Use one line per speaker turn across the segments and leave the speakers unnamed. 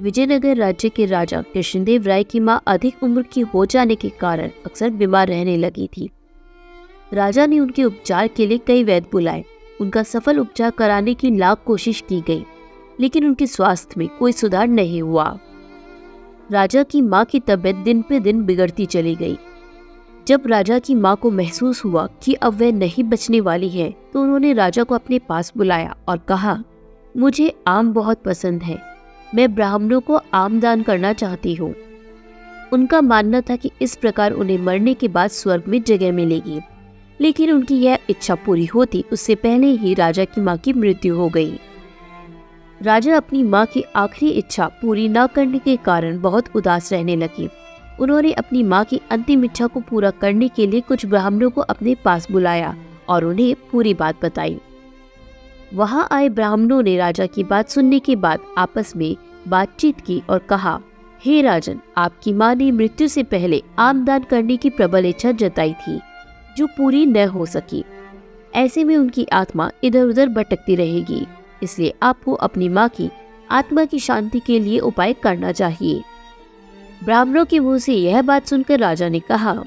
विजयनगर राज्य के राजा कृष्णदेव राय की मां अधिक उम्र की हो जाने के कारण अक्सर बीमार रहने लगी थी। राजा ने उनके उपचार के लिए कई वैद्य बुलाए। उनका सफल उपचार कराने की लाख कोशिश की गई, लेकिन उनके स्वास्थ्य में कोई सुधार नहीं हुआ। राजा की मां की तबीयत दिन पे दिन बिगड़ती चली गई। जब राजा की मां को महसूस हुआ कि अब वह नहीं बचने वाली है, तो उन्होंने राजा को अपने पास बुलाया और कहा, मुझे आम बहुत पसंद है, मैं ब्राह्मणों को आम दान करना चाहती हूँ। उनका मानना था कि इस प्रकार उन्हें मरने के बाद स्वर्ग में जगह मिलेगी, लेकिन उनकी यह इच्छा पूरी होती उससे पहले ही राजा की मां की मृत्यु हो गई। राजा अपनी मां की आखिरी इच्छा पूरी न करने के कारण बहुत उदास रहने लगे। उन्होंने अपनी मां की अंतिम इच्छा को पूरा करने के लिए कुछ ब्राह्मणों को अपने पास बुलाया और उन्हें पूरी बात बताई। वहां आए ब्राह्मणों ने राजा की बात सुनने के बाद आपस में बातचीत की और कहा, हे राजन, आपकी मां ने मृत्यु से पहले आम दान करने की प्रबल इच्छा जताई थी, जो पूरी न हो सकी। ऐसे में उनकी आत्मा इधर उधर भटकती रहेगी, इसलिए आपको अपनी मां की आत्मा की शांति के लिए उपाय करना चाहिए। ब्राह्मणों के मुंह से यह बात सुनकर राजा ने कहा,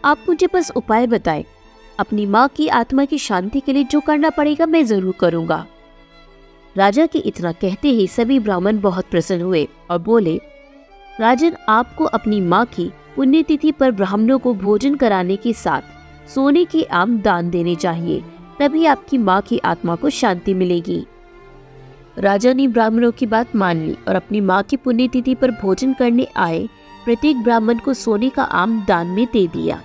आप मुझे बस उपाय बताएं। अपनी मां की आत्मा की शांति के लिए जो करना पड़ेगा मैं जरूर करूंगा। राजा के इतना कहते ही सभी ब्राह्मण बहुत प्रसन्न हुए और बोले, राजन, आपको अपनी मां की पुण्यतिथि पर ब्राह्मणों को भोजन कराने के साथ सोने के आम दान देने चाहिए, तभी आपकी मां की आत्मा को शांति मिलेगी। राजा ने ब्राह्मणों की बात मान ली और अपनी मां की पुण्यतिथि पर भोजन करने आए प्रत्येक ब्राह्मण को सोने का आम दान में दे दिया।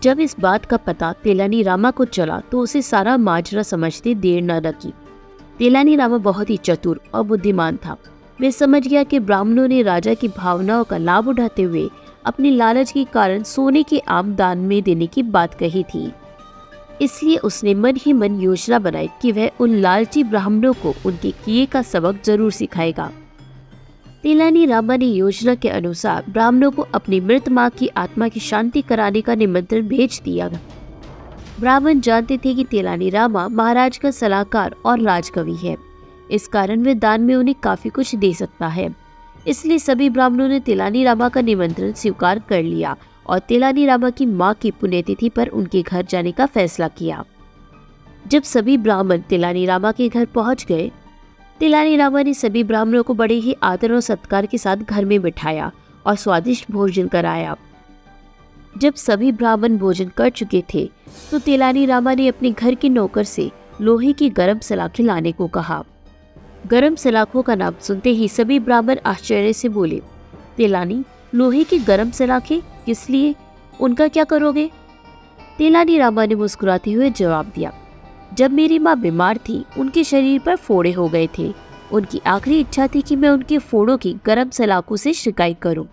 जब इस बात का पता तेलानी रामा को चला तो उसे सारा माजरा समझते देर न लगी। तेलानी रामा बहुत ही चतुर और बुद्धिमान था। वह समझ गया कि ब्राह्मणों ने राजा की भावनाओं का लाभ उठाते हुए अपनी लालच के कारण सोने के आम दान में देने की बात कही थी। इसलिए उसने मन ही मन योजना बनाई कि वह उन लालची ब्राह्मणों को उनके किए का सबक जरूर सिखाएगा। तेलानी रामा ने योजना के अनुसार ब्राह्मणों को अपनी मृत मां की आत्मा की शांति कराने का निमंत्रण भेज दिया। ब्राह्मण जानते थे कि तेलानी रामा महाराज का सलाहकार और राजकवि है, इस कारण वे दान में उन्हें काफी कुछ दे सकता है। इसलिए सभी ब्राह्मणों ने तेलानी रामा का निमंत्रण स्वीकार कर लिया और तेलानी रामा की मां की पुण्यतिथि पर उनके घर जाने का फैसला किया। जब सभी ब्राह्मण तेलानी रामा के घर पहुंच गए, तेलानी रामा ने सभी ब्राह्मणों को बड़े ही आदर और सत्कार के साथ घर में बिठाया और स्वादिष्ट भोजन कराया। जब सभी ब्राह्मण भोजन कर चुके थे तो तेलानी रामा ने अपने घर के नौकर से लोहे की गरम सलाखें लाने को कहा। गरम सलाखों का नाम सुनते ही सभी ब्राह्मण आश्चर्य से बोले, तेलानी, लोहे की गरम सलाखें किस लिए? उनका क्या करोगे? तेलानी रामा ने मुस्कुराते हुए जवाब दिया, जब मेरी माँ बीमार थी उनके शरीर पर फोड़े हो गए थे। उनकी आखिरी इच्छा थी कि मैं उनके फोड़ों की गरम सलाखों से शिकायत करूं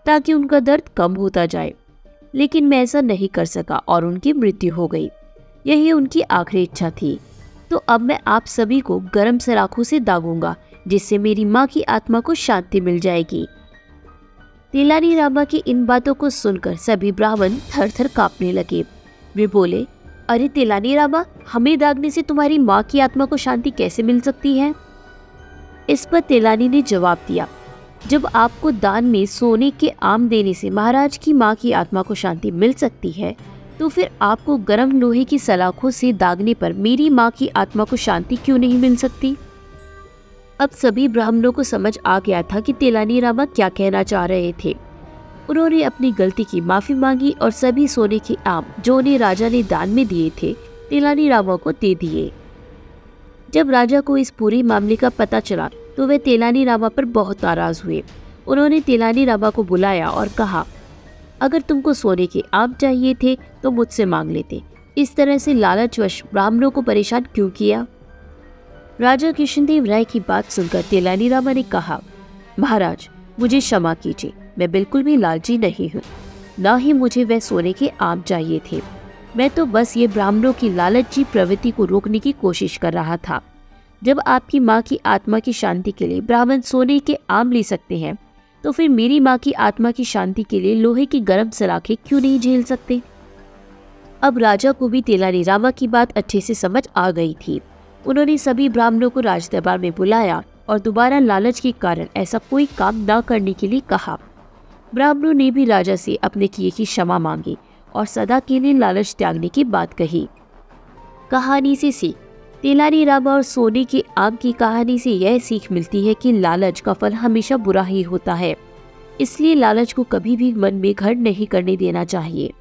ताकि उनका दर्द कम होता जाए, लेकिन मैं ऐसा नहीं कर सका और उनकी मृत्यु हो गई। यही उनकी आखिरी इच्छा थी। तो अब मैं आप सभी को गरम सलाखों से दागूंगा, जिससे मेरी माँ की आत्मा को शांति मिल जाएगी। तेलानी रामा की इन बातों को सुनकर सभी ब्राह्मण थर थर कांपने लगे। वे बोले, अरे तेलानी रामा, हमें दागने से तुम्हारी माँ की आत्मा को शांति कैसे मिल सकती है? इस पर तेलानी ने जवाब दिया, जब आपको दान में सोने के आम देने से महाराज की माँ की आत्मा को शांति मिल सकती है, तो फिर आपको गर्म लोहे की सलाखों से दागने पर मेरी माँ की आत्मा को शांति क्यों नहीं मिल सकती? अब सभी ब्राह्मणों को समझ आ गया था कि तेलानी रामा क्या कहना चाह रहे थे। उन्होंने अपनी गलती की माफी मांगी और सभी सोने के आम जो उन्हें राजा ने दान में दिए थे तेलानी रामा को दे दिए। जब राजा को इस पूरे मामले का पता चला तो वे तेलानी रामा पर बहुत नाराज हुए। उन्होंने तेलानी रामा को बुलाया और कहा, अगर तुमको सोने के आम चाहिए थे तो मुझसे मांग लेते, इस तरह से लालचवश ब्राह्मणों को परेशान क्यों किया? राजा कृष्णदेव राय की बात सुनकर तेलानी रामा ने कहा, महाराज, मुझे क्षमा कीजिए, मैं बिल्कुल भी लालची नहीं हूँ, न ही मुझे वह सोने के आम चाहिए थे। मैं तो बस ये ब्राह्मणों की लालची प्रवृत्ति को रोकने की कोशिश कर रहा था। जब आपकी माँ की आत्मा की शांति के लिए ब्राह्मण सोने के आम ले सकते हैं, तो फिर मेरी माँ की आत्मा की शांति के लिए लोहे की गर्म सलाखें क्यों नहीं झेल सकते? अब राजा को भी तेलानी रामा की बात अच्छे से समझ आ गई थी। उन्होंने सभी ब्राह्मणों को राजदरबार में बुलाया और दोबारा लालच के कारण ऐसा कोई काम न करने के लिए कहा। ब्राह्मणों ने भी राजा से अपने किए की क्षमा मांगी और सदा के लिए लालच त्यागने की बात कही। कहानी से सीख। तेलानी रामा और सोने के आम की कहानी से यह सीख मिलती है कि लालच का फल हमेशा बुरा ही होता है, इसलिए लालच को कभी भी मन में घर नहीं करने देना चाहिए।